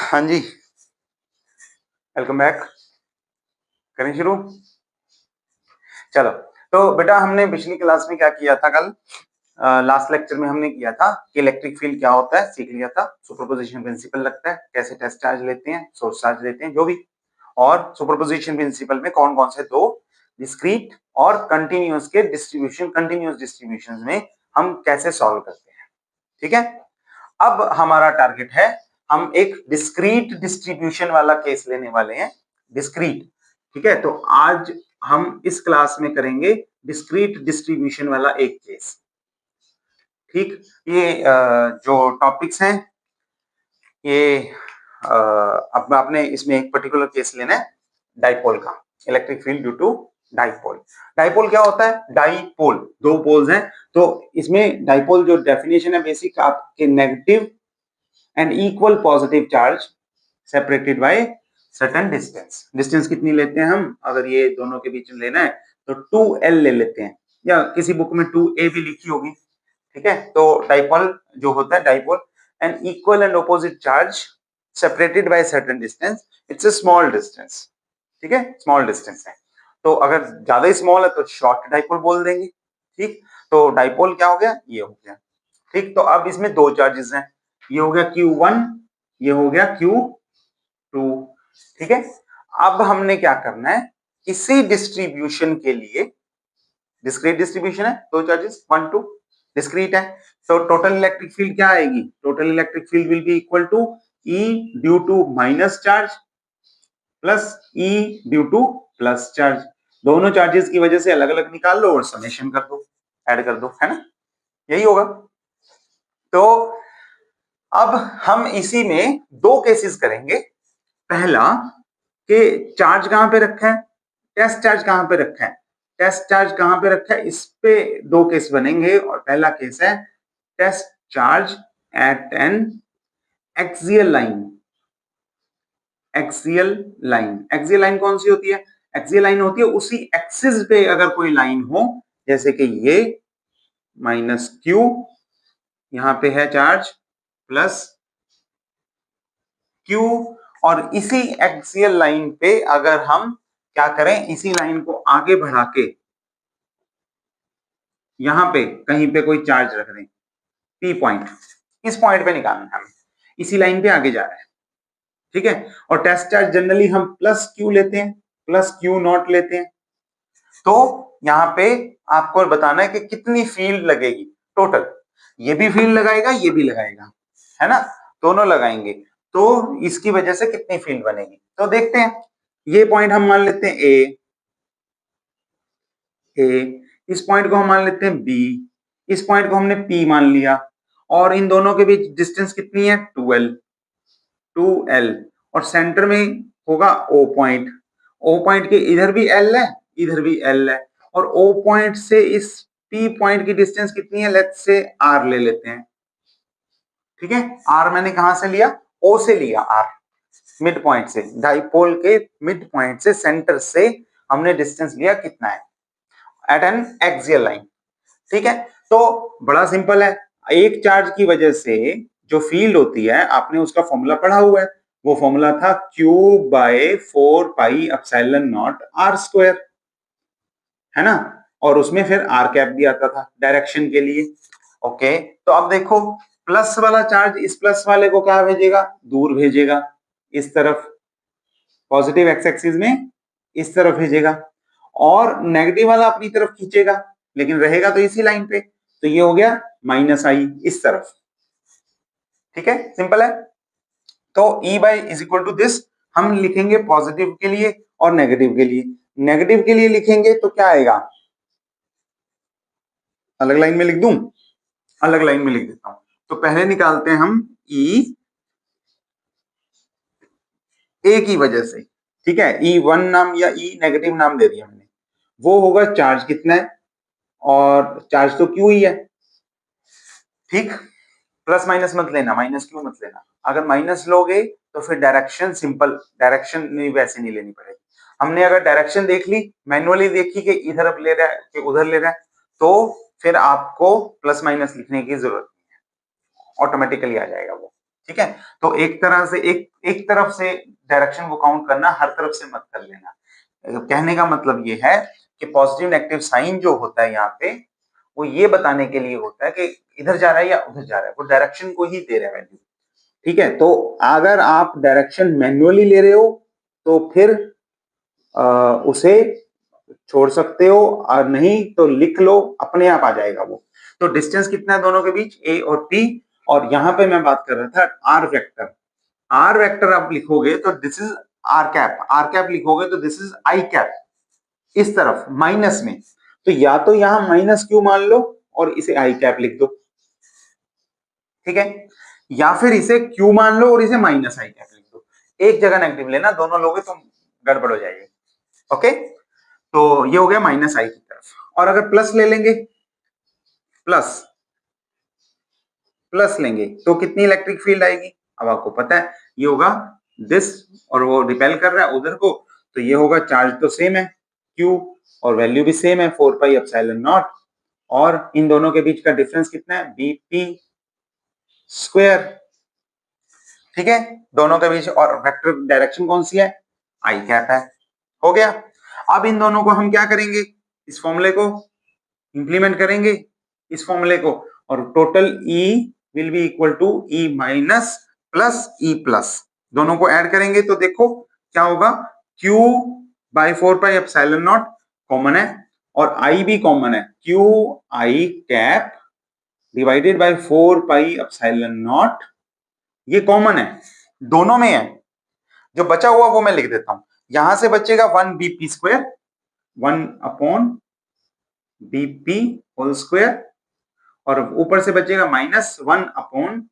हाँ जी, welcome back. करें शुरू। चलो, तो बेटा हमने पिछली क्लास में क्या किया था कल? लास्ट लेक्चर में हमने किया था कि इलेक्ट्रिक फील्ड क्या होता है, सीख लिया था। सुपरपोजिशन प्रिंसिपल लगता है, कैसे टेस्ट चार्ज लेते हैं, सोर्स चार्ज लेते हैं, जो भी। और सुपरपोजिशन प्रिंसिपल में कौन कौन से दो डिस्क्रीट और कंटिन्यूअस के डिस्ट्रीब्यूशन, कंटिन्यूअस डिस्ट्रीब्यूशन में हम कैसे सॉल्व करते हैं। ठीक है, अब हमारा टारगेट है, हम एक डिस्क्रीट डिस्ट्रीब्यूशन वाला केस लेने वाले हैं। डिस्क्रीट, ठीक है। तो आज हम इस क्लास में करेंगे डिस्क्रीट डिस्ट्रीब्यूशन वाला एक केस। ठीक, ये जो टॉपिक्स हैं ये अब आपने इसमें एक पर्टिकुलर केस लेना है डाइपोल का, electric field due to dipole. Dipole क्या होता है? डाइपोल, दो पोल्स हैं, तो इसमें डाइपोल जो डेफिनेशन है बेसिक, आपके negative and equal positive charge separated by certain distance। Distance कितनी लेते हैं हम? अगर ये दोनों के बीच में लेना है तो 2L ले लेते हैं, या किसी बुक में 2A भी लिखी होगी। ठीक है, तो डाइपोल जो होता है, dipole and equal and opposite charge separated by certain distance, it's a small distance. ठीक है, स्मॉल डिस्टेंस है। तो अगर ज्यादा स्मॉल है तो शॉर्ट डाइपोल बोल देंगे। ठीक, तो डाइपोल क्या हो गया? ये हो गया। ठीक, तो अब इसमें दो चार्जेस हैं, ये हो गया Q1, ये हो गया Q2। ठीक है, अब हमने क्या करना है, इसी डिस्ट्रीब्यूशन के लिए, डिस्क्रीट डिस्ट्रीब्यूशन है, दो चार्जेस 1 2, डिस्क्रीट है, तो टोटल इलेक्ट्रिक फील्ड क्या आएगी? Total electric field will be equal to E due to minus charge plus E due to plus charge. दोनों चार्जेस की वजह से अलग अलग निकाल लो और समेशन कर दो, ऐड कर दो, है ना? यही होगा। तो अब हम इसी में दो केसेस करेंगे। पहला कि चार्ज कहां पे रखा है, टेस्ट चार्ज कहां पे रखा है, टेस्ट चार्ज कहां पे रखा है, इस पे दो केस बनेंगे। और पहला केस है test charge at an axial line. Axial line, axial line कौन सी होती है? एक्सियल लाइन होती है उसी एक्सिस पे अगर कोई लाइन हो, जैसे कि ये माइनस क्यू, यहां पे है चार्ज प्लस Q, और इसी एक्सियल लाइन पे अगर हम क्या करें, इसी लाइन को आगे बढ़ा के यहां पे कहीं पे कोई चार्ज रख दें, P पॉइंट, इस पॉइंट पे निकालना है हमें, इसी लाइन पे आगे जा रहा है। ठीक है, और टेस्ट चार्ज जनरली हम प्लस Q लेते हैं, प्लस Q नॉट लेते हैं। तो यहाँ पे आपको बताना है कि कितनी फील्ड लगेगी टोटल। ये भी फील्ड लगाएगा, ये भी लगाएगा, है ना, दोनों लगाएंगे, तो इसकी वजह से कितनी फील्ड बनेगी। तो देखते हैं, ये पॉइंट हम मान लेते हैं ए, इस पॉइंट को हम मान लेते हैं बी, इस पॉइंट को हमने पी मान लिया, और इन दोनों के बीच डिस्टेंस कितनी है? 2L। और सेंटर में होगा O पॉइंट, O पॉइंट के इधर भी L है, इधर भी L है, और O पॉइंट से इस P पॉइंट की डिस्टेंस कितनी है? लेट्स से R ले लेते हैं। ठीक है, R मैंने कहां से लिया? O से लिया, R मिड पॉइंट से, डाइपोल के मिड पॉइंट से, सेंटर से हमने डिस्टेंस लिया, कितना है? At an axial line. ठीक है, तो बड़ा सिंपल है। एक चार्ज की वजह से जो फील्ड होती है, आपने उसका फॉर्मूला पढ़ा हुआ है, वो फॉर्मूला था Q by 4 pi epsilon naught R square, है ना, और उसमें फिर R कैप भी आता था डायरेक्शन के लिए। ओके, तो अब देखो, प्लस वाला चार्ज इस प्लस वाले को क्या भेजेगा? दूर भेजेगा, इस तरफ, पॉजिटिव एक्स एक्सिस में इस तरफ भेजेगा, और नेगेटिव वाला अपनी तरफ खींचेगा, लेकिन रहेगा तो इसी लाइन पे, तो ये हो गया माइनस आई इस तरफ। ठीक है, सिंपल है। तो E by is equal to this हम लिखेंगे पॉजिटिव के लिए और नेगेटिव के लिए। नेगेटिव के लिए लिखेंगे तो क्या आएगा? अलग लाइन में लिख दूं? अलग लाइन में लिख देता हूं। तो पहले निकालते हैं हम E A की वजह से। ठीक है, E1 नाम या E नेगेटिव नाम दे दिया मैंने, वो होगा चार्ज कितना है, और चार्ज तो Q ही है। ठीक, प्लस माइनस मत लेना, माइनस क्यों मत लेना, अगर माइनस लोगे तो फिर डायरेक्शन, सिंपल डायरेक्शन नहीं, वैसे नहीं लेनी पड़ेगी। हमने अगर डायरेक्शन देख ली, मैनुअली देखी कि इधर अब ले रहा है कि उधर ले रहा है, तो फिर आपको प्लस माइनस लिखने की जरूरत नहीं है, ऑटोमेटिकली आ जाएगा वो। ठीक है, तो एक तरह से एक तरफ से डायरेक्शन को काउंट करना, हर तरफ से मत कर लेना। कहने का मतलब ये है कि पॉजिटिव नेगेटिव साइन जो होता है यहाँ पे, वो ये बताने के लिए होता है कि इधर जा रहा है या उधर जा रहा है, वो डायरेक्शन को ही दे रहा है वैल्यू। ठीक है, तो अगर आप डायरेक्शन मैन्युअली ले रहे हो तो फिर उसे छोड़ सकते हो, और नहीं तो लिख लो, अपने आप आ जाएगा वो। तो डिस्टेंस कितना है दोनों के बीच, ए और पी। और यहां पे मैं बात कर रहा था आर वेक्टर। आर वेक्टर आप लिखोगे तो दिस इज आर कैप लिखोगे तो दिस इज आई कैप, इस तरफ माइनस में। तो या तो यहां माइनस क्यू मान लो और इसे आई कैप लिख दो, ठीक है, या फिर इसे क्यू मान लो और इसे माइनस आई कैप लिख दो। एक जगह नेगेटिव लेना, दोनों लोगे तो गड़बड़ हो जाएगी। ओके, तो ये हो गया माइनस आई की तरफ। और अगर प्लस ले लेंगे, प्लस प्लस लेंगे तो कितनी इलेक्ट्रिक फील्ड आएगी, अब आपको पता है ये होगा दिस, और वो रिपेल कर रहा है उधर को, तो ये होगा, चार्ज तो सेम है Q, और वैल्यू भी सेम है 4 पाई एप्सिलॉन नॉट, और इन दोनों के बीच का डिफरेंस कितना है, BP स्क्वायर। ठीक है, दोनों के बीच, और वेक्टर डायरेक्शन कौन सी है, आई कैप है। हो गया। अब इन दोनों को हम क्या करेंगे, इस फॉर्मूले को इंप्लीमेंट करेंगे, इस फॉर्मूले को, और total E will be equal to E minus plus E plus, दोनों को ऐड करेंगे तो देखो क्या होगा, Q by 4 pi epsilon naught common है, और I भी कॉमन है, Q I cap divided by 4 pi epsilon naught, ये कॉमन है, दोनों में है। जो बचा हुआ वो मैं लिख देता हूं, यहां से बचेगा 1 BP square, 1 upon BP whole square, और ऊपर से बचेगा minus 1 upon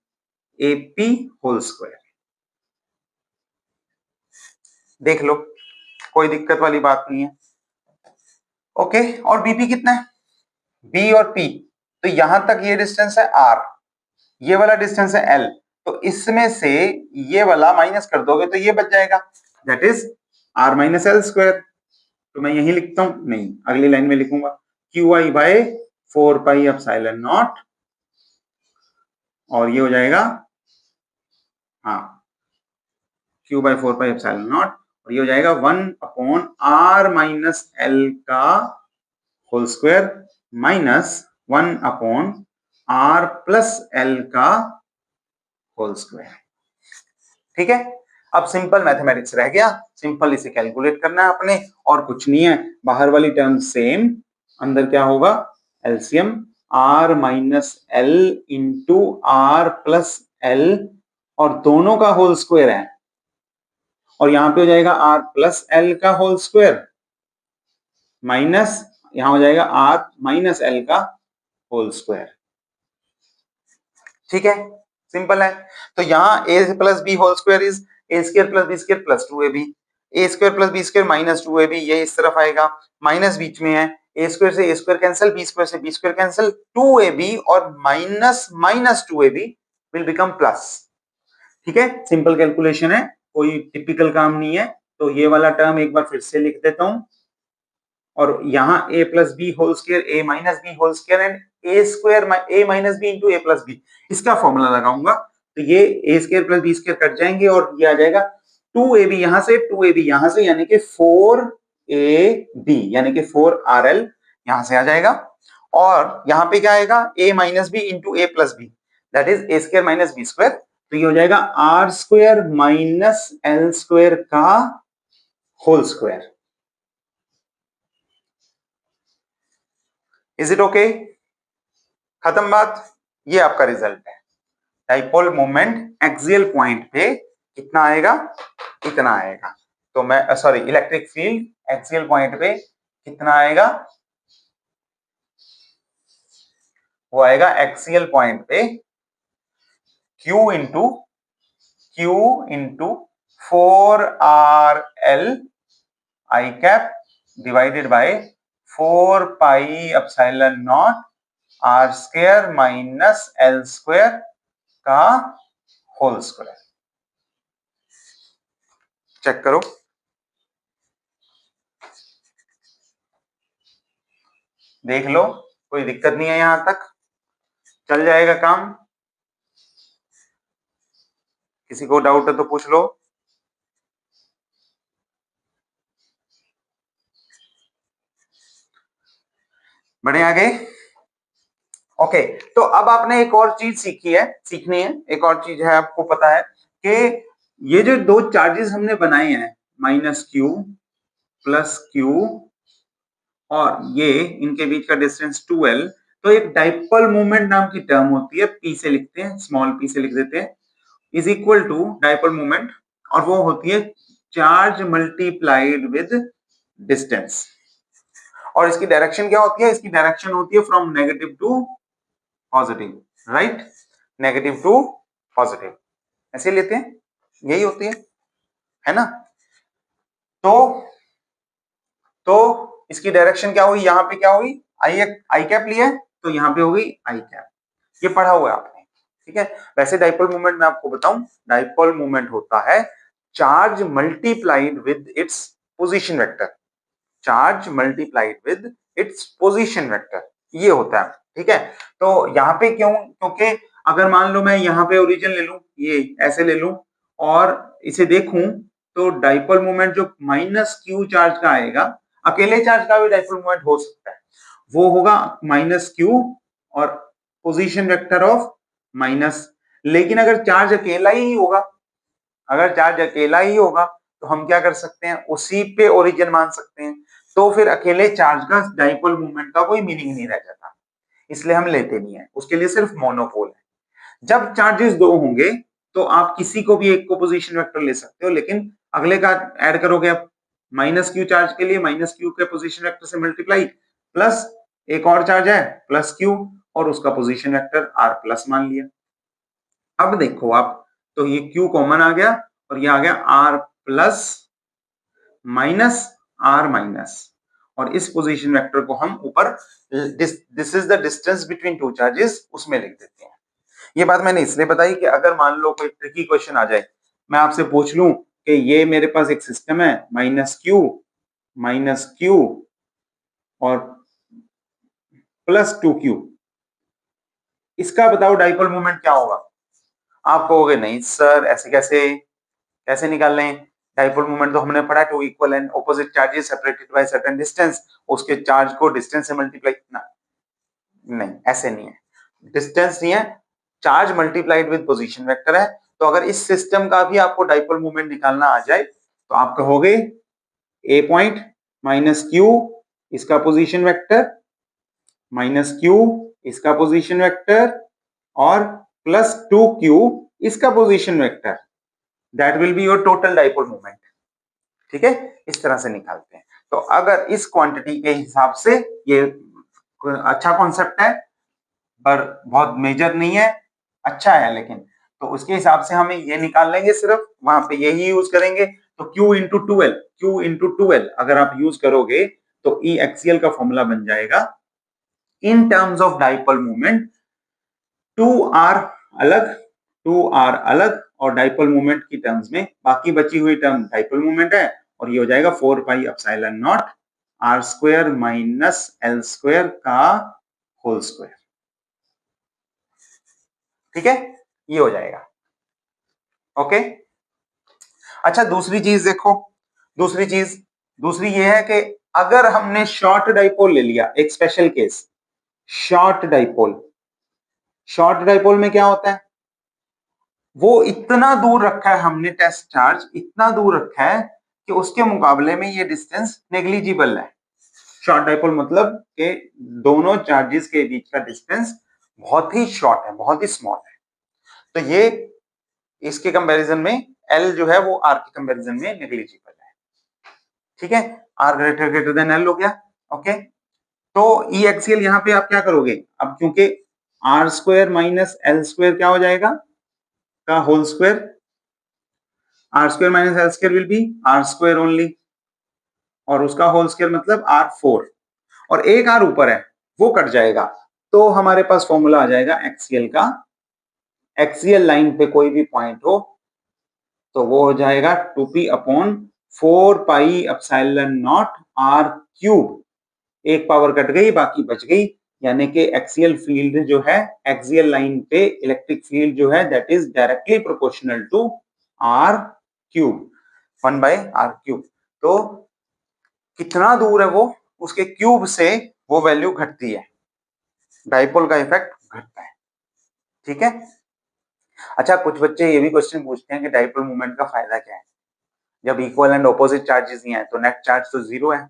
AP whole square. देख लो, कोई दिक्कत वाली बात नहीं है। ओके, और BP कितना है, B और P, तो यहां तक ये डिस्टेंस है R, ये वाला डिस्टेंस है L, तो इसमें से ये वाला माइनस कर दोगे तो ये बच जाएगा, that is R minus L square. तो मैं यही लिखता हूं, नहीं अगली लाइन में लिखूंगा, QI by 4 pi epsilon naught, और ये हो जाएगा, हाँ, Q by 4 pi epsilon naught, और ये हो जाएगा 1 अपॉन R माइनस L का whole square minus 1 upon R plus L का होल स्क्वायर। ठीक है, अब सिंपल मैथमेटिक्स रह गया, सिंपल इसे कैलकुलेट करना है अपने, और कुछ नहीं है, बाहर वाली टर्म सेम, अंदर क्या होगा, LCM R minus L into R plus L, और दोनों का होल स्क्वायर है, और यहां पे हो जाएगा R प्लस L का होल स्क्वायर माइनस, यहां हो जाएगा R माइनस L का होल स्क्वायर। ठीक है, सिंपल है। तो यहाँ a plus B whole square is A square plus B square plus 2ab, a square plus B square minus 2ab, ये इस तरफ आएगा, माइनस बीच में है, ए स्क्वायर से ए स्क्वायर कैंसिल, बी स्क्वायर से बी स्क्वायर कैंसिल, 2ab और minus minus 2ab will become plus. ठीक है, सिंपल कैलकुलेशन है, कोई टिपिकल काम नहीं है। तो ये वाला टर्म एक बार फिर से लिख देता हूं, और यहाँ a plus B whole square, A minus B whole square, and A square A minus B into A plus B, इसका फॉर्मूला लगाऊंगा, तो ये A square plus B square cut जाएंगे, और ये आ जाएगा 2ab यहां से, 2ab यहां से, यानी कि 4ab, यानी कि 4RL यहां से आ जाएगा, और यहाँ पे क्या आएगा, a minus B into A plus B, that is A square minus B square, तो ये हो जाएगा R square minus L square का whole square. Is it okay, खत्म बात, ये आपका रिजल्ट है। डाइपोल मोमेंट एक्सियल पॉइंट पे कितना आएगा, इतना आएगा, तो मैं sorry, electric field axial point पे कितना आएगा, वो आएगा एक्सियल पॉइंट पे Q into 4RL I cap divided by 4 pi epsilon naught R square minus L square का होल स्क्वायर। चेक करो, देख लो, कोई दिक्कत नहीं है, यहां तक चल जाएगा काम। किसी को डाउट है तो पूछ लो। बढ़े आगे। ओके, तो अब आपने एक और चीज सीखनी है, एक और चीज है, आपको पता है कि ये जो दो चार्जेस हमने बनाए हैं माइनस क्यू प्लस क्यू और ये इनके बीच का डिस्टेंस 2l, तो एक डाइपोल मोमेंट नाम की टर्म होती है, पी से लिखते हैं, स्मॉल पी से लिख देते हैं, is equal to dipole moment, और वो होती है चार्ज मल्टीप्लाइड विद डिस्टेंस। और इसकी डायरेक्शन क्या होती है? इसकी डायरेक्शन होती है from negative to positive, right? Negative to positive ऐसे लेते हैं, यही होती है ना? तो इसकी डायरेक्शन क्या हुई? यहाँ पे क्या हुई? आई कैप लिया है तो यहाँ पे हो गई आई कैप, ये पढ़ा हुआ है आपने, ठीक है? वैसे डाइपोल मोमेंट मैं आपको बताऊं, डाइपोल मोमेंट होता है charge multiplied with its position vector, charge multiplied with its position vector, ये होता है, ठीक है? तो यहाँ पे क्यों? क्योंकि अगर मान लो मैं यहाँ पे ओरिजिन ले लूं, ये ऐसे ले लूं और इसे देखूं, तो डाइपोल मोमेंट जो माइनस क्यू चार्ज का आएगा, अकेले चार्ज का भी डाइपोल मोमेंट हो सकता है, वो होगा माइनस क्यू और पोजीशन वेक्टर ऑफ माइनस। लेकिन अगर चार्ज अकेला ही होगा, अगर चार्ज अकेला ही होगा तो हम क्या कर सकते हैं? उसी पे ओरिजिन मान सकते हैं, तो फिर अकेले चार्ज का डाइपोल मोमेंट का कोई मीनिंग नहीं रह जाता, इसलिए हम लेते नहीं है, उसके लिए सिर्फ मोनोपोल है। जब चार्जेस दो होंगे तो आप किसी को भी एक को पोजीशन वेक्टर ले सकते हो, लेकिन अगले का ऐड करोगे आप, माइनस क्यू चार्ज के लिए माइनस क्यू के पोजीशन वेक्टर से मल्टीप्लाई, प्लस एक और चार्ज है प्लस क्यू और उसका पोजीशन वेक्टर आर प्लस मान लिया। अब देखो आप, तो ये क्यू कॉमन आ गया और ये आ गया R plus minus R minus, और इस पोजीशन वेक्टर को हम ऊपर this is the distance between two charges उसमें लिख देते हैं। ये बात मैंने इसलिए बताई कि अगर मान लो कोई ट्रिकी क्वेश्चन आ जाए, मैं आपसे पूछ लूं कि ये मेरे पास एक सिस्टम है माइनस क्यू और प्लस 2q, इसका बताओ डाइपोल मोमेंट क्या होगा? आप कहोगे नहीं सर ऐसे कैसे, कैसे निकाल लें? डाइपोल मोमेंट तो हमने पढ़ा, two equal and opposite charges separated by certain distance, उसके चार्ज को डिस्टेंस से मल्टीप्लाई ना, नहीं ऐसे नहीं है, डिस्टेंस नहीं है, charge multiplied with position vector है। तो अगर इस सिस्टम का भी आपको डाइपोल मोमेंट निकालना आ जाए तो आप कहोगे ए पॉइंट माइनस क्यू इसका पोजीशन वेक्टर, माइनस क्यू इसका पोजीशन वेक्टर और प्लस 2q इसका position vector, that will be your total dipole moment, ठीक है? इस तरह से निकालते हैं। तो अगर इस क्वांटिटी के हिसाब से, ये अच्छा कॉन्सेप्ट है पर बहुत मेजर नहीं है, अच्छा है, लेकिन तो उसके हिसाब से हमें ये निकाल लेंगे, सिर्फ वहां पे यही यूज करेंगे। तो Q इंटू 2L अगर आप यूज करोगे तो ई एक्सियल का फॉर्मूला बन जाएगा in terms of dipole moment, 2r अलग, 2r अलग और डाइपोल मोमेंट की टर्म्स में बाकी बची हुई टर्म डाइपोल मोमेंट है, और ये हो जाएगा 4 pi epsilon naught r square minus l square का होल स्क्वायर, ठीक है? ये हो जाएगा, ओके? अच्छा दूसरी चीज देखो, दूसरी ये है कि अगर हमने शॉर्ट डाइपोल ले लिया, एक स्पेशल केस, शॉर्ट डाइपोल में क्या होता है? वो इतना दूर रखा है हमने, टेस्ट चार्ज इतना दूर रखा है कि उसके मुकाबले में ये डिस्टेंस नेग्लिजिबल है। शॉर्ट डाइपोल मतलब कि दोनों चार्जेस के बीच का डिस्टेंस बहुत ही शॉर्ट है, बहुत ही स्मॉल है। तो ये इसके कंपैरिजन में L जो है वो R के कंपैरिजन में नेग्लिजिबल है, ठीक है? R ग्रेटर देन L हो गया, ओके? तो ई एक्सियल यहाँ पे आप क्या करोगे? अब क्योंकि R square minus L square क्या हो जाएगा का whole square, R square minus L square will be R square only, और उसका होल स्क्वायर मतलब R4, और एक R ऊपर है वो कट जाएगा, तो हमारे पास फॉर्मूला आ जाएगा एक्सियल का, एक्सियल लाइन पे कोई भी पॉइंट हो तो वो हो जाएगा 2p upon 4 pi epsilon naught r cube, एक पावर कट गई बाकी बच गई, यानी कि एक्सियल फील्ड जो है, एक्सियल लाइन पे इलेक्ट्रिक फील्ड जो है that is directly proportional to R cube, 1/r³। तो कितना दूर है वो, उसके क्यूब से वो वैल्यू घटती है, डाइपोल का इफेक्ट घटता है। ठीक है। अच्छा, कुछ बच्चे ये भी क्वेश्चन पूछते हैं कि डाइपोल मूवमेंट का फायदा क्या है। जब इक्वल एंड ऑपोजिट चार्जेस ही हैं तो नेट चार्ज तो जीरो है,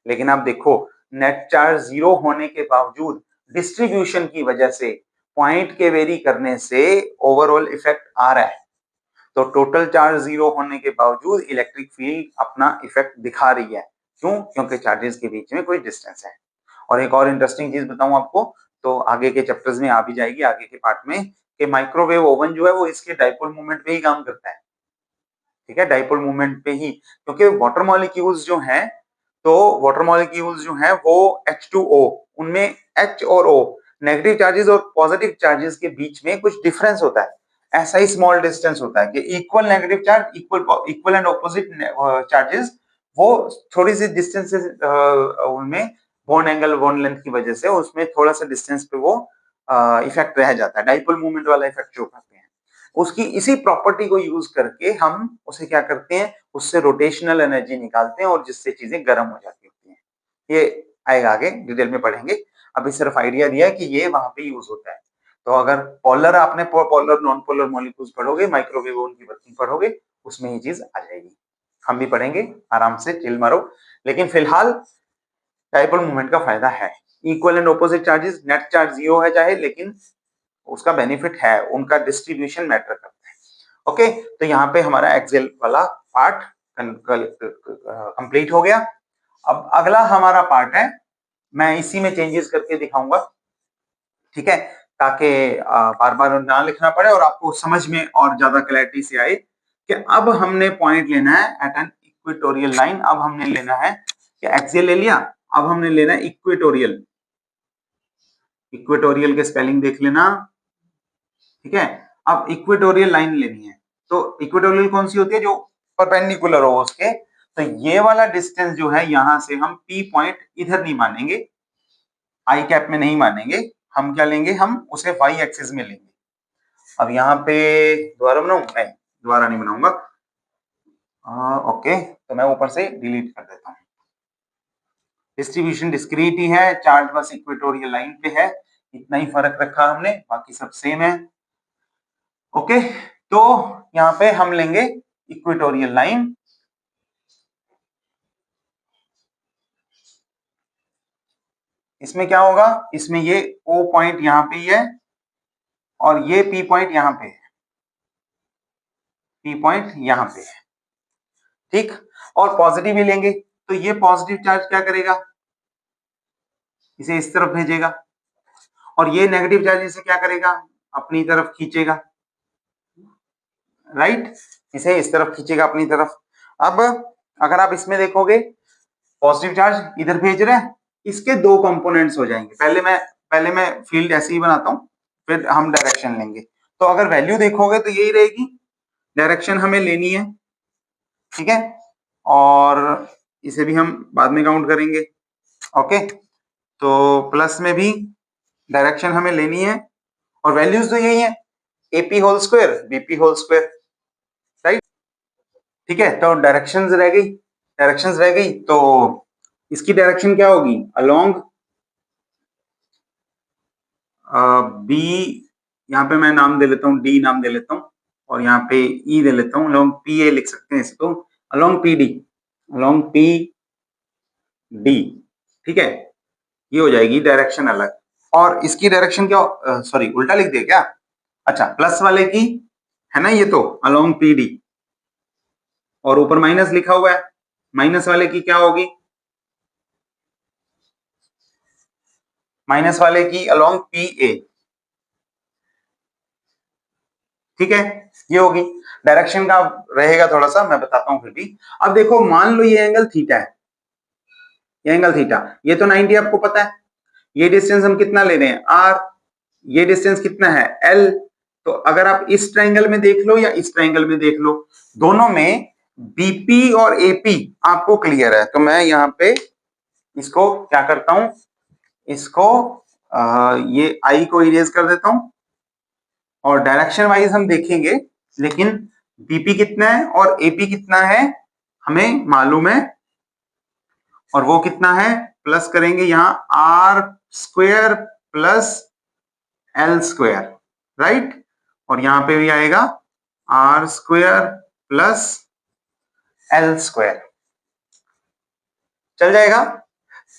लेकिन आप देखो नेट चार्ज जीरो होने के बावजूद डिस्ट्रीब्यूशन की वजह से, पॉइंट के वेरी करने से ओवरऑल इफेक्ट आ रहा है। तो टोटल चार्ज जीरो होने के बावजूद इलेक्ट्रिक फील्ड अपना इफेक्ट दिखा रही है। क्यों? क्योंकि चार्जेस के बीच में कोई डिस्टेंस है। और एक और इंटरेस्टिंग चीज बताऊं आपको, तो आगे के चैप्टर्स में आ भी जाएगी, आगे के पार्ट में, कि माइक्रोवेव ओवन जो है वो इसके डाइपोल मूवमेंट पे ही काम करता है। ठीक है, डाइपोल मूवमेंट पे ही, क्योंकि वाटर मॉलिक्यूल्स जो हैं, तो वाटर मॉलिक्यूल्स जो हैं वो H2O, उनमें H और O नेगेटिव चार्जेस और पॉजिटिव चार्जेस के बीच में कुछ डिफरेंस होता है। ऐसा ही स्मॉल डिस्टेंस होता है कि equal negative charge, equal and opposite charges, वो थोड़ी सी डिस्टेंस उनमें बॉन्ड एंगल, बॉन्ड लेंथ की वजह से उसमें थोड़ा सा डिस्टेंस पे वो इफेक्ट रह जाता है, डाइपोल मूवमेंट वाला इफेक्ट जो करते हैं। उसकी इसी प्रॉपर्टी को यूज करके हम उसे क्या करते हैं, उससे रोटेशनल एनर्जी निकालते हैं और जिससे चीजें गर्म हो जाती होती हैं। ये आएगा आगे, डिटेल में पढ़ेंगे। अभी सिर्फ आइडिया दिया है कि ये वहां पे यूज होता है। तो अगर पोलर, आपने पोलर नॉन पोलर मॉलिक्यूल्स पढ़ोगे, माइक्रोवेव ओवन की वर्किंग पढ़ोगे, उसमें ये चीज आ जाएगी। हम भी पढ़ेंगे, आराम से चिल मारो। लेकिन फिलहाल डाइपोल मूवमेंट का फायदा है, equal and opposite charges, net charge zero है चाहे, लेकिन उसका बेनिफिट है, उनका डिस्ट्रीब्यूशन मैटर करता है। ओके, तो यहाँ पे हमारा एक्सेल वाला पार्ट कंप्लीट हो गया। अब अगला हमारा पार्ट है, मैं इसी में चेंजेस करके दिखाऊंगा, ठीक है, ताकि बार बार ना लिखना पड़े और आपको समझ में और ज्यादा क्लैरिटी से आए कि अब हमने पॉइंट लेना है एट एन इक्वेटोरियल लाइन। अब हमने लेना है कि एक्सियल ले लिया, अब हमने लेना है इक्वेटोरियल। इक्वेटोरियल के स्पेलिंग देख लेना, ठीक है। अब इक्वेटोरियल लाइन लेनी है, तो इक्वेटोरियल कौन सी होती है, जो परपेंडिकुलर हो उसके। तो ये वाला डिस्टेंस जो है, यहां से हम पी पॉइंट इधर नहीं मानेंगे, आई कैप में नहीं मानेंगे, हम क्या लेंगे, हम उसे वाई एक्सिस में लेंगे। अब यहाँ पे दोबारा बनाऊं, नहीं दोबारा नहीं बनाऊंगा, ओके, तो मैं ऊपर से डिलीट कर देता हूँ। डिस्ट्रीब्यूशन डिस्क्रीट ही है, चार्ज बस इक्वेटोरियल लाइन पे है, इतना ही फर्क रखा हमने, बाकी सब सेम है। ओके, तो यहाँ पे हम लेंगे इक्वेटोरियल लाइन। इसमें क्या होगा, इसमें ये O पॉइंट यहाँ पे ही है और ये P पॉइंट यहाँ पे है, P पॉइंट यहाँ पे है, ठीक। और पॉजिटिव ही लेंगे, तो ये पॉजिटिव चार्ज क्या करेगा, इसे इस तरफ भेजेगा, और ये नेगेटिव चार्ज इसे क्या करेगा, अपनी तरफ खींचेगा, राइट, इसे इस तरफ खींचेगा अपनी तरफ। अब अगर आप इसमें देखोगे, पॉजिटिव चार्ज इधर भेज रहे हैं, इसके दो कंपोनेंट्स हो जाएंगे। पहले मैं फील्ड ऐसे ही बनाता हूं, फिर हम डायरेक्शन लेंगे। तो अगर वैल्यू देखोगे तो यही रहेगी, डायरेक्शन हमें लेनी है, ठीक है, और इसे भी हम बाद में काउंट करेंगे। ओके, तो प्लस में भी डायरेक्शन हमें लेनी है और वैल्यूज तो यही है, AP whole square BP whole square, right. ठीक है, तो डायरेक्शंस रह गई, तो इसकी डायरेक्शन क्या होगी, अलोंग बी, यहाँ पे मैं नाम दे लेता हूँ, डी नाम दे लेता हूँ, और यहाँ पे ई दे लेता हूँ, अलोंग पी ए लिख सकते हैं इसको, along P D, along P D, ठीक है, ये हो जाएगी डायरेक्शन अलग। और इसकी डायरेक्शन क्या, सॉरी उल्टा लिख दिया क्या, अच्छा, प्लस वाले की है ना ये, तो अलोंग पी डी, और ऊपर माइनस लिखा हुआ है, माइनस वाले की क्या होगी, माइनस वाले की अलोंग पी ए, ठीक है, ये होगी। डायरेक्शन का रहेगा थोड़ा सा, मैं बताता हूं फिर भी। अब देखो, मान लो ये एंगल थीटा है, ये एंगल थीटा, ये तो 90 आपको पता है, ये डिस्टेंस हम कितना ले रहे हैं, आर, ये डिस्टेंस कितना है, एल। तो अगर आप इस ट्रायंगल में देख लो या इस ट्रायंगल में देख लो, दोनों में बीपी और एपी आपको क्लियर है। तो मैं यहाँ पे इसको क्या करता हूं, इसको ये आई को इरेज कर देता हूं, और डायरेक्शन वाइज हम देखेंगे, लेकिन बीपी कितना है और एपी कितना है हमें मालूम है, और वो कितना है, प्लस करेंगे यहां R square plus L square, right, और यहां पे भी आएगा R square plus L square, चल जाएगा।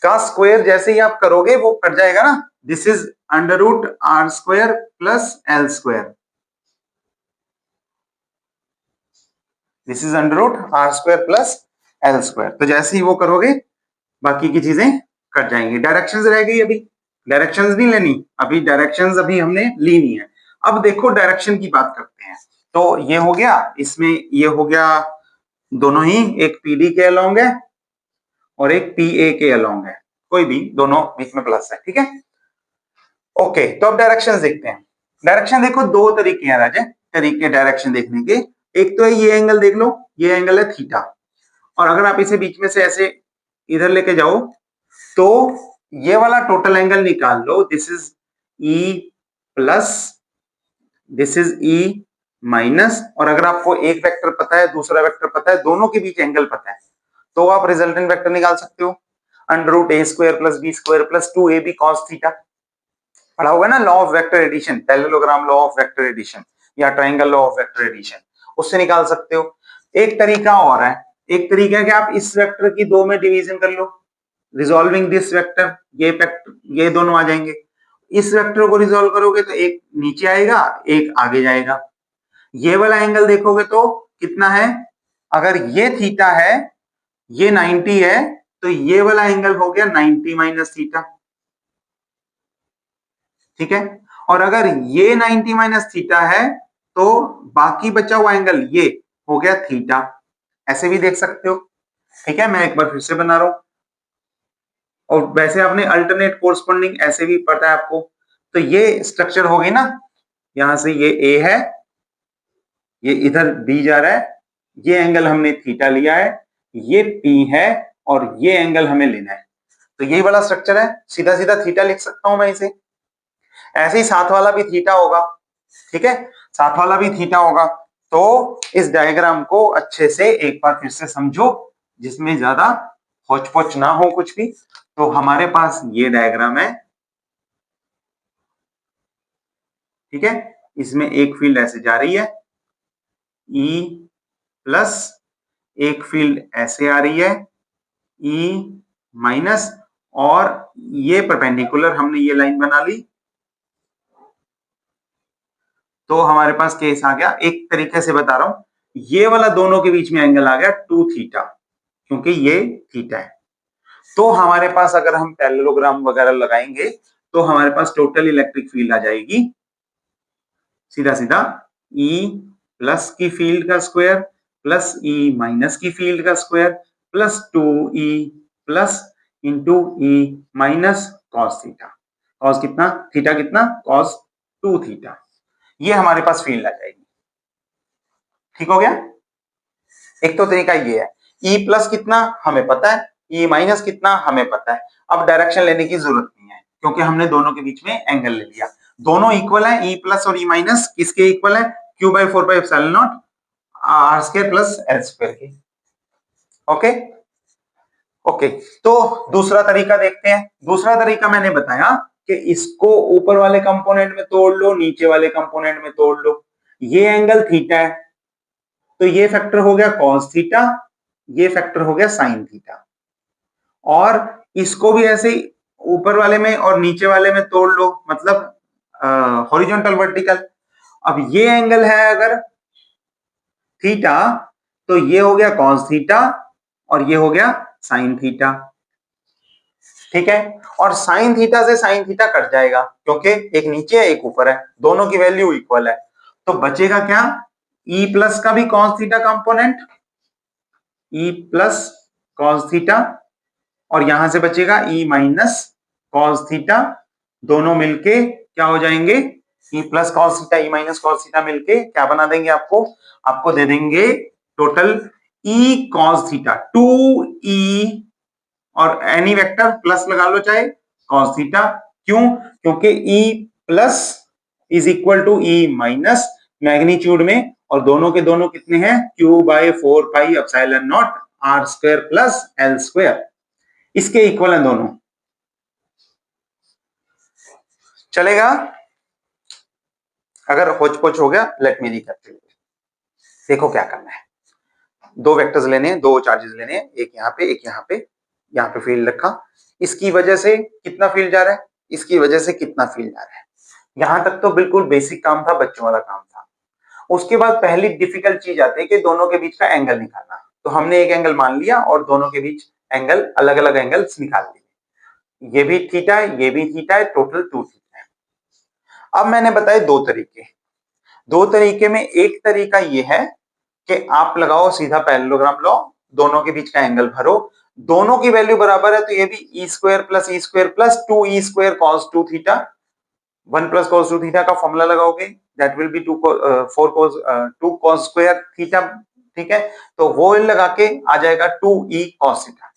का स्क्वायर जैसे ही आप करोगे वो कट जाएगा ना, this is under root R square plus L square, this is under root R square plus L square. तो जैसे ही वो करोगे बाकी की चीजें कट जाएंगी। डायरेक्शंस रह गई, अभी डायरेक्शंस नहीं लेनी, अभी डायरेक्शंस अभी हमने ली नहीं है। अब देखो डायरेक्शन की बात करते हैं। तो ये हो गया, इसमें ये हो गया दोनों ही, एक पीडी के अलोंग है और एक पीए के अलोंग है, कोई भी दोनों बीच में प्लस है, ठीक है। ओके, तो अब डायरेक्शंस देखते हैं। डायरेक्शन देखो दो तरीके हैं राजे, तरीके डायरेक्शन देखने के। एक तो है ये एंगल देख लो, ये एंगल है थीटा, और अगर आप इसे बीच में से ऐसे इधर लेके जाओ तो ये वाला टोटल एंगल निकाल लो, this is E plus, this is E minus, और अगर आपको एक वेक्टर पता है दूसरा वेक्टर पता है, दोनों के बीच एंगल पता है, तो आप रिजल्टेंट वेक्टर निकाल सकते हो, under root A square plus B square plus 2ab cos theta. पढ़ा होगा ना law of vector addition, parallelogram law of vector addition या triangle law of vector addition, उससे निकाल सकते हो। एक तरीका और है, एक तरीका है कि आप इस वेक्टर की दो में डिवीजन कर लो, रिजॉल्विंग दिस वेक्टर, ये वेक्टर ये दोनों आ जाएंगे। इस वेक्टर को रिजॉल्व करोगे तो एक नीचे आएगा एक आगे जाएगा। ये वाला एंगल देखोगे तो कितना है, अगर ये थीटा है ये 90 है तो ये वाला एंगल हो गया 90 माइनस थीटा, ठीक है। और अगर ये 90 माइनस थीटा है तो बाकी बचा हुआ एंगल ये हो गया थीटा, ऐसे भी देख सकते हो, ठीक है। मैं एक बार फिर से बना रहा हूं, और वैसे आपने अल्टरनेट कोरस्पॉन्डिंग ऐसे भी पता है आपको। तो ये स्ट्रक्चर हो गई ना, यहां से ये ए है, ये इधर बी जा रहा है, ये एंगल हमने थीटा लिया है, ये पी है, और ये एंगल हमें लेना है। तो यही वाला स्ट्रक्चर है, सीधा सीधा थीटा लिख सकता हूं मैं इसे। ऐसे ही साथ वाला भी थीटा होगा, ठीक है, साथ वाला भी थीटा होगा। तो इस डायग्राम को अच्छे से एक बार फिर से समझो, जिसमें ज्यादा होच पोच ना हो कुछ भी। तो हमारे पास ये डायग्राम है, ठीक है, इसमें एक फील्ड ऐसे जा रही है E प्लस, एक फील्ड ऐसे आ रही है E माइनस, और ये परपेंडिकुलर हमने ये लाइन बना ली, तो हमारे पास केस आ गया। एक तरीके से बता रहा हूं, ये वाला दोनों के बीच में एंगल आ गया 2 थीटा, क्योंकि ये थीटा है। तो हमारे पास अगर हम पैरेललोग्राम वगैरह लगाएंगे तो हमारे पास टोटल इलेक्ट्रिक फील्ड आ जाएगी सीधा सीधा E प्लस की फील्ड का स्क्वायर प्लस E माइनस की फील्ड का square plus 2E plus into E minus cos theta. Cos कितना, थीटा कितना, कॉस 2 थीटा। ये हमारे पास फील्ड आ जाएगी, ठीक हो गया। एक तो तरीका ये है, E प्लस कितना हमें पता है, E माइनस कितना हमें पता है। अब डायरेक्शन लेने की जरूरत नहीं है क्योंकि हमने दोनों के बीच में एंगल ले लिया, दोनों इक्वल है, E प्लस और E माइनस किसके इक्वल है, Q by 4 pi epsilon naught R square plus L square के। ओके ओके, तो दूसरा तरीका देखते हैं। दूसरा तरीका मैंने बताया कि इसको ऊपर वाले कंपोनेंट में तोड़ लो, नीचे वाले कंपोनेंट में तोड़ लो। ये एंगल थीटा है तो ये फैक्टर हो गया कॉस थीटा, ये फैक्टर हो गया साइन थीटा, और इसको भी ऐसे ही ऊपर वाले में और नीचे वाले में तोड़ लो, मतलब हॉरिजॉन्टल वर्टिकल। अब ये एंगल है अगर थीटा तो ये हो गया कॉस थीटा और ये हो गया साइन थीटा, ठीक है। और साइन थीटा से साइन थीटा कट जाएगा क्योंकि एक नीचे है एक ऊपर है, दोनों की वैल्यू इक्वल है। तो बचेगा क्या, E प्लस का भी cos theta component, E plus cos theta, और यहां से बचेगा E माइनस कॉस थीटा, दोनों मिलके क्या हो जाएंगे, E plus cos theta E minus cos theta मिलके क्या बना देंगे आपको, आपको दे देंगे total E cos theta 2E, और एनी वेक्टर प्लस लगा लो चाहे कॉस थीटा। क्यों, क्योंकि E plus is equal to E minus magnitude में, और दोनों के दोनों कितने हैं, Q by 4 pi epsilon naught R square plus L square, इसके इक्वल है दोनों। चलेगा? अगर होच पोच हो गया लेट मी रिकैपिटुलेट। देखो क्या करना है, दो वेक्टर्स लेने हैं, दो चार्जेस लेने हैं, एक यहाँ पे एक यहाँ पे, यहाँ पे फील्ड रखा, इसकी वजह से कितना फील्ड जा रहा है, इसकी वजह से कितना फील्ड जा रहा है। यहां तक तो बिल्कुल बेसिक काम था, बच्चों वाला काम था। उसके बाद पहली डिफिकल्ट चीज आती है कि दोनों के बीच का एंगल निकालना। तो हमने एक एंगल मान लिया और दोनों के बीच एंगल, अलग अलग एंगल्स निकाल लिए। ये भी थीटा है, ये भी थीटा है, टोटल 2 थीटा है। अब मैंने बताए दो तरीके, दो तरीके में एक तरीका ये है कि आप लगाओ सीधा पैरेललोग्राम लो, दोनों के बीच का एंगल भरो, दोनों की वैल्यू बराबर है तो ये भी E square plus 2 E square cos 2 theta, 1 plus cos 2 theta का फॉर्मूला लगाओगे, that will be 2 cos square theta. ठीक है, तो वो लगा के आ जाएगा 2 ई कॉस थीटा।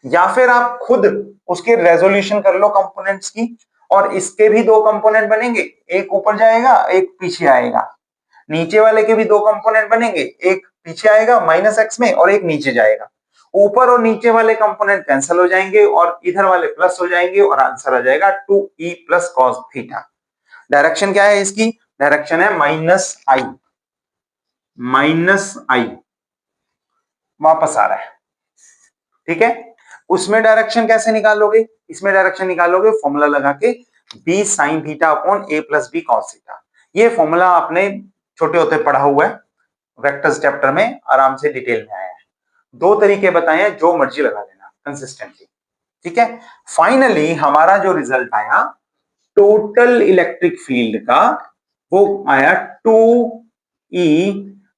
या फिर आप खुद उसके रेजोल्यूशन कर लो कंपोनेंट्स की, और इसके भी दो कंपोनेंट बनेंगे, एक ऊपर जाएगा एक पीछे आएगा, नीचे वाले के भी दो कंपोनेंट बनेंगे, एक पीछे आएगा माइनस एक्स में और एक नीचे जाएगा। ऊपर और नीचे वाले कंपोनेंट कैंसिल हो जाएंगे और इधर वाले प्लस हो जाएंगे और आंसर आ जाएगा 2e plus cos theta. Direction क्या है इसकी, डायरेक्शन है माइनस आई, माइनस आई वापस आ रहा है। ठीक है, उसमें डायरेक्शन कैसे निकालोगे, इसमें डायरेक्शन निकालोगे फॉर्मूला लगा के b sine theta upon a plus b cos theta. ये फॉर्मूला आपने छोटे होते पढ़ा हुआ है, वेक्टर्स चैप्टर में आराम से डिटेल में आया है। दो तरीके बताए हैं, जो मर्जी लगा लेना कंसिस्टेंटली। ठीक है, फाइनली हमारा जो रिजल्ट आया टोटल इलेक्ट्रिक फील्ड का, वो आया 2e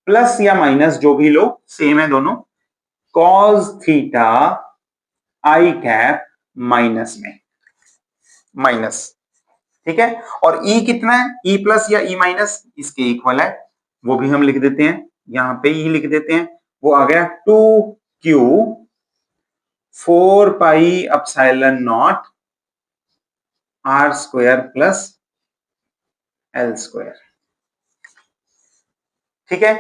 प्लस या माइनस जो भी लो, सेम है दोनों, कॉस थीटा आई कैप माइनस में, माइनस। ठीक है, और ई कितना है, ई प्लस या ई माइनस इसके इक्वल है, वो भी हम लिख देते हैं, यहां पे ई लिख देते हैं, वो आ गया 2q 4 pi epsilon naught R square plus L square. ठीक है,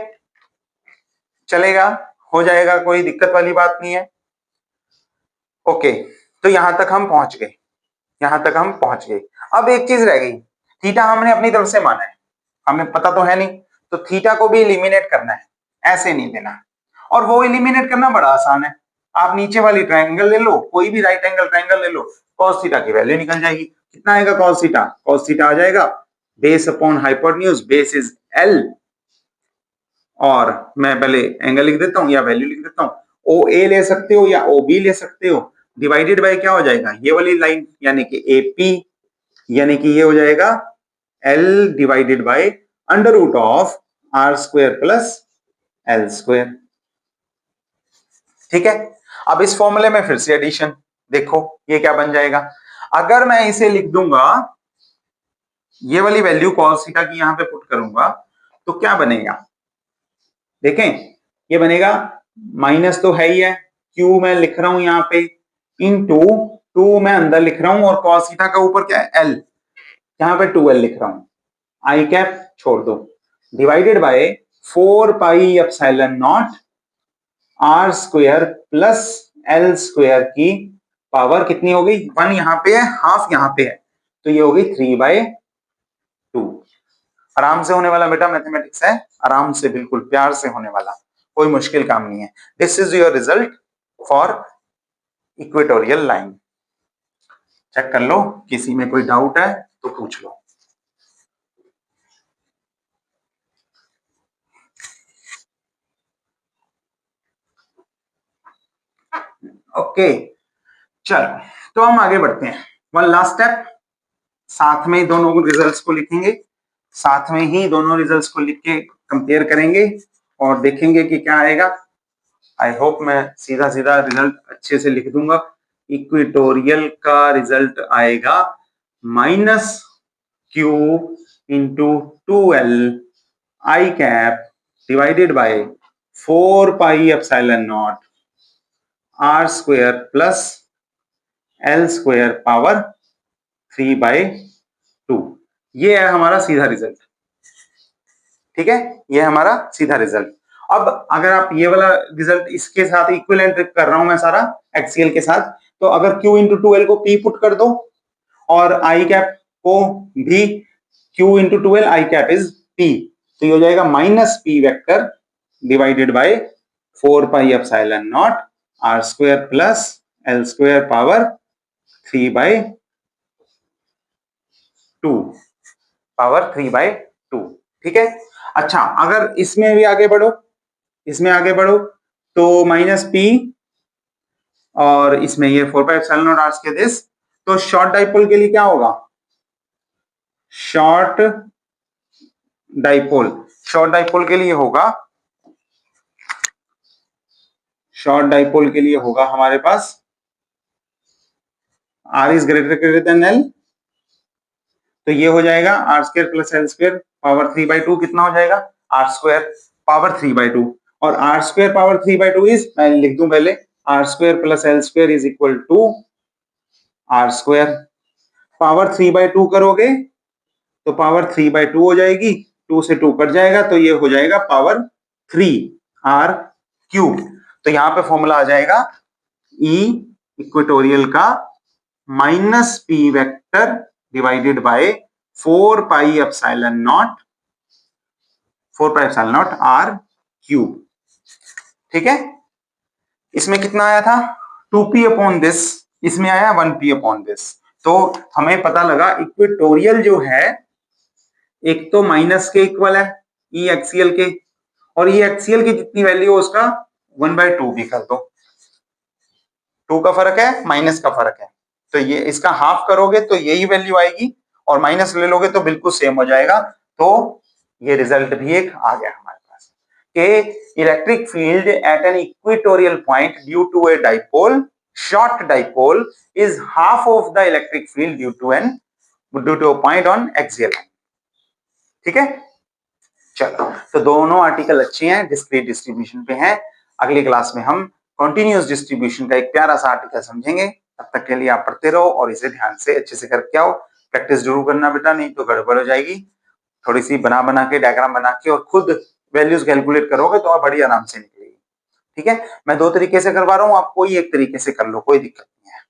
चलेगा, हो जाएगा, कोई दिक्कत वाली बात नहीं है। ओके, तो यहां तक हम पहुंच गए, यहां तक हम पहुंच गए। अब एक चीज रह गई, थीटा हमने अपनी तरफ से माना है, हमें पता तो है नहीं, तो थीटा को भी इलिमिनेट करना है, ऐसे नहीं लेना। और वो इलिमिनेट करना बड़ा आसान है, आप नीचे वाली ट्रायंगल ले लो, कोई भी राइट एंगल ट्रायंगल ले लो, कॉस थीटा की वैल्यू निकल जाएगी। कितना आएगा कॉस थीटा, कॉस थीटा आ जाएगा base upon hypotenuse, base is L, और मैं पहले एंगल लिख देता हूं या वैल्यू लिख देता हूं, ओ ए ले सकते हो या ओ बी ले सकते हो, डिवाइडेड बाय क्या हो जाएगा, ये वाली लाइन यानी कि ए पी, यानी कि ये हो जाएगा L divided by under root of R square plus L square. ठीक है, अब इस फॉर्मूले में फिर से एडिशन, देखो ये क्या बन जाएगा, अगर मैं इसे लिख दूंगा, ये वाली वैल्यू कॉस थीटा की यहां पे पुट करूंगा, तो क्या बनेगा, देखें, ये बनेगा, माइनस तो है ही है, क्यू मैं लिख रहा हूं यहां पे, इनटू 2 मैं अंदर लिख रहा हूं, और कॉस थीटा का ऊपर क्या है एल, यहां पे 2l लिख रहा हूं, आई कैप छोड़ दो, divided by 4 pi epsilon naught R square plus L square की पावर कितनी हो गई, 1 यहां पे है, हाफ यहां पे है, तो ये हो गई 3/2। आराम से होने वाला बेटा मैथमेटिक्स है, आराम से बिल्कुल प्यार से होने वाला, कोई मुश्किल काम नहीं है। This is your result for equatorial line. Check कर लो, किसी में कोई डाउट है तो पूछ लो। ओके, चलो तो हम आगे बढ़ते हैं, वन लास्ट स्टेप, साथ में दोनों रिजल्ट्स को लिखेंगे, साथ में ही दोनों रिजल्ट्स को लिख के कंपेयर करेंगे और देखेंगे कि क्या आएगा। आई होप मैं सीधा सीधा रिजल्ट अच्छे से लिख दूंगा। इक्वेटोरियल का रिजल्ट आएगा minus Q into 2l I cap divided by 4 pi epsilon naught R square plus L square power 3/2। ये है हमारा सीधा रिजल्ट। ठीक है, ये हमारा सीधा रिजल्ट। अब अगर आप ये वाला रिजल्ट इसके साथ इक्विवेलेंट कर रहा हूं मैं सारा एक्सीएल के साथ, तो अगर Q इंटू 2L को P पुट कर दो और आई कैप को भी Q into 2L, I cap is P, तो ये हो जाएगा minus P vector divided by 4 pi epsilon naught R square plus L square power 3/2, power 3/2, ठीक है। अच्छा, अगर इसमें भी आगे बढ़ो, इसमें आगे बढ़ो तो माइनस P और इसमें ये 4 pi epsilon naught R square this, तो शॉर्ट डाइपोल के लिए क्या होगा? शॉर्ट डाइपोल, शॉर्ट डाइपोल के लिए होगा, शॉर्ट डाइपोल के लिए होगा हमारे पास R is greater than L, तो ये हो जाएगा R square plus L square power 3/2, कितना हो जाएगा? R स्क्वायर पावर 3/2, और R स्क्वायर पावर 3/2 इज, मैं लिख दूं पहले, R square plus L square is equal to R square, power 3/2 करोगे तो पावर 3/2 हो जाएगी, 2 से 2 कट जाएगा तो ये हो जाएगा पावर 3 R क्यूब। तो यहां पे फॉर्मूला आ जाएगा E इक्वेटोरियल का minus P vector divided by 4 pi epsilon not, 4 pi epsilon naught R cube, ठीक है। इसमें कितना आया था? 2P अपॉन दिस, इसमें आया 1P अपॉन दिस। तो हमें पता लगा इक्वेटोरियल जो है एक तो माइनस के इक्वल है ई एक्सीएल के, और ई एक्सीएल की जितनी वैल्यू है उसका 1/2 भी कर दो, 2 का फर्क है, माइनस का फर्क है, तो ये इसका हाफ करोगे तो यही वैल्यू आएगी, और माइनस ले लोगे तो बिल्कुल सेम हो जाएगा। तो ये रिजल्ट भी एक आ गया हमारे पास कि electric field at an equatorial point due to a dipole, short dipole is half of the electric field due to a point on axial, ठीक है। चलो, तो दोनों आर्टिकल अच्छे हैं, डिस्क्रीट डिस्ट्रीब्यूशन पे हैं। अगली क्लास में हम कॉन्टिन्यूअस डिस्ट्रीब्यूशन का एक प्यारा सा आर्टिकल समझेंगे। तब तक के लिए आप पढ़ते रहो और इसे ध्यान से अच्छे से करके आओ। प्रैक्टिस जरूर करना बेटा, नहीं तो गड़बड़ हो जाएगी। थोड़ी सी बना बना के, डायग्राम बना के और खुद वैल्यूज कैलकुलेट करोगे तो आप बड़ी आराम से निकलेगी, ठीक है। मैं 2 तरीके से करवा रहा हूँ, आप कोई एक तरीके से कर लो, कोई दिक्कत नहीं है,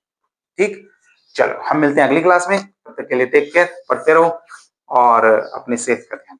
ठीक। चलो, हम मिलते हैं अगली क्लास में, तब तक के लिए टेक केयर, पढ़ते रहो और अपनी सेहत का ध्यान